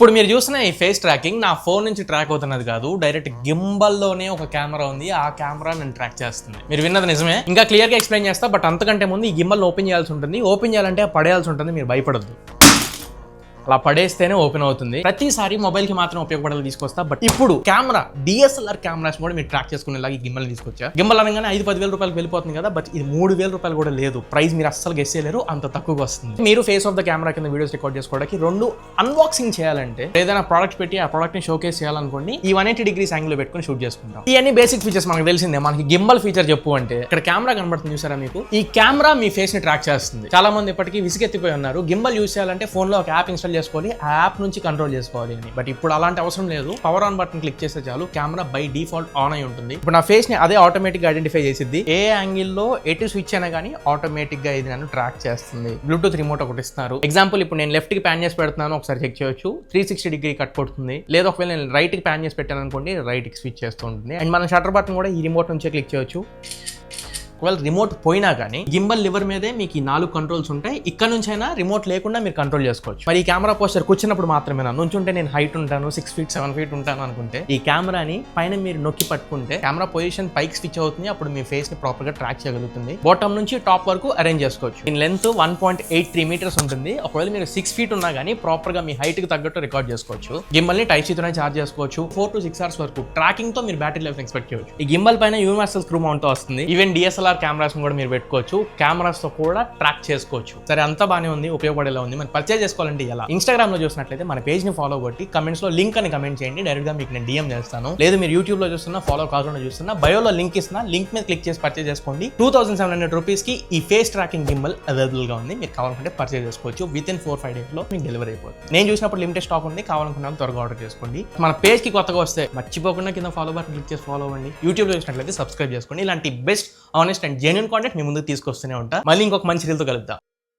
ఇప్పుడు మీరు చూసిన ఈ ఫేస్ ట్రాకింగ్ నా ఫోన్ నుంచి ట్రాక్ అవుతున్నది కాదు, డైరెక్ట్ గింబల్ లోనే ఒక కెమెరా ఉంది, ఆ కెమెరా నేను ట్రాక్ చేస్తుంది. మీరు విన్నది నిజమే. ఇంకా క్లియర్ గా ఎక్స్ప్లెయిన్ చేస్తా, బట్ అంతకంటే ముందు ఈ గింబల్ ఓపెన్ చేయాల్సి ఉంటుంది. ఓపెన్ చేయాలంటే పడేయాల్సి ఉంటుంది, మీరు భయపడద్దు. అలా పడేస్తేనే ఓపెన్ అవుతుంది. ప్రతిసారి మొబైల్ కి మాత్రం ఉపయోగపడాలి తీసుకొస్తా, బట్ ఇప్పుడు కెమెరా DSLR కెమెరాస్ కూడా మీరు ట్రాక్ చేసుకునేలాగా ఈ గింబల్ తీసుకొచ్చా. గింబల్ అనగానే 5-10 వేల రూపాయలకు వెళ్ళిపోతుంది కదా, బట్ ఇది 3,000 రూపాయలు కూడా లేదు. ప్రైస్ మీరు అస్సలు గెస్ చేయలేరు, అంత తక్కువగా వస్తుంది. మీరు ఫేస్ ఆఫ్ ద కెమెరా కింద వీడియోస్ రికార్డ్ చేసుకోవడానికి రెండు అన్బాక్సింగ్ చేయాలంటే ఏదైనా ప్రోడక్ట్ పెట్టి ఆ ప్రోడక్ట్ ని షోకేస్ చేయాలనుకోండి, ఈ 180 degrees యాంగిల్ పెట్టుకుని షూట్ చేసుకుంటాం. ఇవన్నీ బేసిక్ ఫీచర్స్ మనకు తెలిసిందే. మనకి గింబల్ ఫీచర్ చెప్పు అంటే ఇక్కడ కెమెరా కనబడుతుంది చూసారా మీకు, ఈ కెమెరా మీ ఫేస్ ని ట్రాక్ చేస్తుంది. చాలా మంది ఇప్పటికీ విసిగెత్తిపోయి ఉన్నారు, గింబల్ యూస్ చేయాలంటే ఫోన్ లో ఒక యాప్ ఇన్స్టాల్ చేసుకోవాలి, ఆ యాప్ నుంచి కంట్రోల్ చేసుకోవాలి అని. బట్ ఇప్పుడు అలాంటి అవసరం లేదు. పవర్ ఆన్ బటన్ క్లిక్ చేస్తే చాలు, కెమెరా బై డిఫాల్ట్ ఆన్ అయి ఉంటుంది. ఇప్పుడు నా ఫేస్ ని అదే ఆటోమేటిక్ గా ఐడెంటిఫై చేసిద్ది. ఏ యాంగిల్ లో ఎటు స్విచ్ అయినా కానీ ఆటోమేటిక్ గా ఇది నన్ను ట్రాక్ చేస్తుంది. బ్లూటూత్ రిమోట్ ఒకటి ఇస్తున్నారు. ఎగ్జాంపుల్ ఇప్పుడు నేను లెఫ్ట్ కి ప్యాన్ చేసి పెడుతున్నాను, ఒకసారి చెక్ చేయొచ్చు. 360 degree కట్ కొడుతుంది. లేదా ఒకవేళ నేను రైట్ కి ప్యాన్ చేసి పెట్టాను అనుకోండి, రైట్ కి స్విచ్ చేస్తూ ఉంటుంది. అండ్ మనం షట్టర్ బటన్ కూడా ఈ రిమోట్ నుంచే క్లిక్ చేయొచ్చు. ఒకవేళ రిమోట్ పోయినా కానీ గింబల్ లివర్ మీదే మీకు ఈ 4 కంట్రోల్స్ ఉంటాయి. ఇక్కడ నుంచైనా రిమోట్ లేకుండా మీరు కంట్రోల్ చేసుకోవచ్చు. మరి ఈ కెమెరా పోస్టర్ కూర్చున్నప్పుడు మాత్రమే నుంచుంటే నేను హైట్ ఉంటాను, 6 feet 7 feet ఉంటాను అనుకుంటే, ఈ కెమెరాని పైన మీరు నొక్కి పట్టుకుంటే కెమెరా పొజిషన్ పైకి స్విచ్ అవుతుంది. అప్పుడు మీ ఫేస్ ని ప్రాపర్ గా ట్రాక్ చేయగలుగుతుంది. బాటమ్ నుంచి టాప్ వరకు అరేంజ్ చేసుకోవచ్చు. దీని లెంత్ 1.83 meters ఉంటుంది. ఒకవేళ మీరు 6 feet ఉన్నా కానీ ప్రాపర్ గా మీ హైట్ కి తగ్గట్టు రికార్డ్ చేసుకోవచ్చు. గింబల్ ని టైప్ సీతోనే చార్జ్ చేసుకోవచ్చు. 4 to 6 hours వరకు ట్రాకింగ్ తో మీరు బ్యాటరీ లైఫ్ ఎక్స్పెక్ట్ చేయవచ్చు. ఈ గింబల్ పైన యూనివర్సల్ స్క్రూ మౌంట్ తో వస్తుంది. ఈవెన్ DSLR కెమెరాస్ కూడా మీరు పెట్టుకోవచ్చు, కెమెరాస్ తో కూడా ట్రాక్ చేసుకోవచ్చు. సరే, అంతా బానే ఉంది, ఉపయోగపడేలా ఉంది. మరి పర్చేజ్ చేసుకోవాలంటే ఎలా? ఇన్స్టాగ్రామ్ లో చూసినట్లయితే మన పేజ్ ని ఫాలో కొట్టి కమెంట్స్ లో లింక్ అని కమెంట్ చేయండి, డైరెక్ట్ గా మీకు నేను DM చేస్తాను. లేదు మీరు యూట్యూబ్ లో చూస్తున్నా, ఫాలో కాకుండా చూస్తున్నా, బయోలో లింక్ ఇస్తున్నా, లింక్ మీద క్లిక్ చేసి పర్చేజ్ చేసుకోండి. 2,700 rupees కి ఈ ఫేస్ ట్రాకింగ్ గింబల్ అవైలబుల్ గా ఉంది. మీరు కావాలంటే పర్చేజ్ చేసుకోవచ్చు. విత్ ఇన్ 4-5 days లో మీకు డెలివరీ అయిపోతుంది. నేను చూసినప్పుడు లిమిటెడ్ స్టాక్ ఉంది, కావాలనుకున్న త్వరగా ఆర్డర్ చేసుకోండి. మన పేజ్ కి కొత్తగా వస్తే మర్చిపోకుండా కింద ఫాలో బటన్ క్లిక్ చేసి ఫాలో అవ్వండి. యూట్యూబ్ లో చూసినట్లయితే సబ్స్క్రైబ్ చేసుకోండి. ఇలాంటి best, honest and genuine content మీ ముందుకు తీసుకొస్తూనే ఉంటా. మళ్ళీ ఇంకొక మంచి రీల్తో కలుద్దాం.